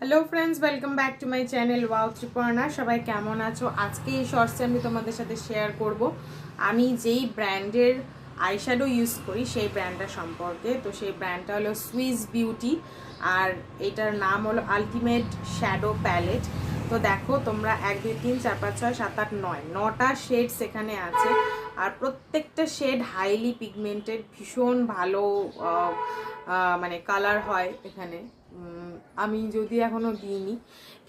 Hello friends, welcome back to my channel wow Triparna. সবাই কেমন আছো? আজকে এই শর্টসে আমি তোমাদের সাথে শেয়ার করব আমি যেই ব্র্যান্ডের আইশ্যাডো ইউজ করি সেই ব্র্যান্ডটা সম্পর্কে। তো সেই ব্র্যান্ডটা হলো সুইস বিউটি, আর এটার নাম হলো আলটিমেট শ্যাডো প্যালেট। তো দেখো তোমরা 1 2 3 4 5 6 7 8 9 9টা শেডস এখানে আছে, আর প্রত্যেকটা শেড হাইলি পিগমেন্টেড, ভীষণ ভালো মানে কালার হয় এখানে। আমি যদি এখনও দিইনি,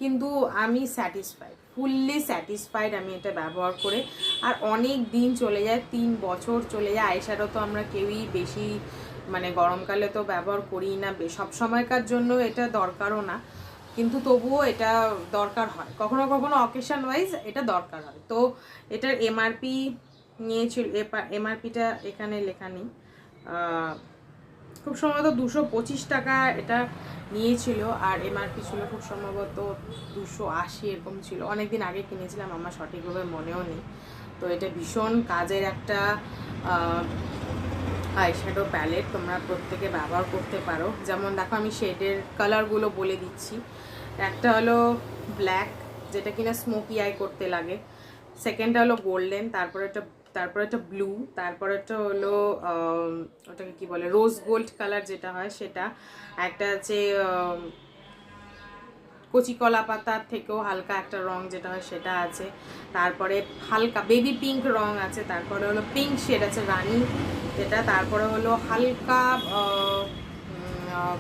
কিন্তু আমি স্যাটিসফাইড, ফুললি স্যাটিসফাইড আমি এটা ব্যবহার করে। আর অনেক দিন চলে যায়, 3 বছর চলে যায়। আইশ্যাডো তো আমরা কেউই বেশি মানে গরমকালে তো ব্যবহার করি না, সব সময়কার জন্য এটা দরকারও না, কিন্তু তবুও এটা দরকার হয়, কখনো কখনো অকেশন ওয়াইজ এটা দরকার হয়। তো এটার এমআরপি নিয়েছিল, এমআরপিটা এখানে লেখা নেই, খুব সম্ভবত 225 টাকা এটা নিয়েছিল, আর এমআরপি ছিল খুব সম্ভবত 280 এরকম ছিল। অনেকদিন আগে কিনেছিলাম, আমার সঠিকভাবে মনেও নেই। তো এটা ভীষণ কাজের একটা আইশ্যাডো প্যালেট, তোমরা প্রত্যেকে ব্যবহার করতে পারো। যেমন দেখো, আমি শেডের কালারগুলো বলে দিচ্ছি। একটা হলো ব্ল্যাক, যেটা কিনা স্মোকি আই করতে লাগে। সেকেন্ডটা হলো গোল্ডেন, তারপরে একটা ব্লু, তারপরে একটা হলো ওটাকে কি বলে, রোজ গোল্ড কালার যেটা হয় সেটা। একটা আছে কচি কলা পাতার থেকেও হালকা একটা রং যেটা হয় সেটা আছে। তারপরে হালকা বেবি পিঙ্ক রং আছে, তারপরে হলো পিঙ্ক শেড আছে রানী যেটা, তারপরে হলো হালকা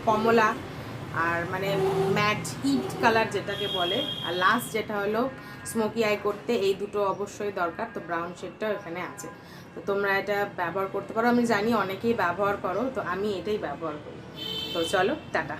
কমলা, আর মানে ম্যাট হিট কালার যেটাকে বলে, আর লাস্ট যেটা হলো স্মোকি আই করতে। এই দুটো অবশ্যই দরকার, তো ব্রাউন শেডটাও এখানে আছে। তো তোমরা এটা ব্যবহার করতে পারো, আমি জানি অনেকেই ব্যবহার করো, তো আমি এটাই ব্যবহার করি। তো চলো, টাটা।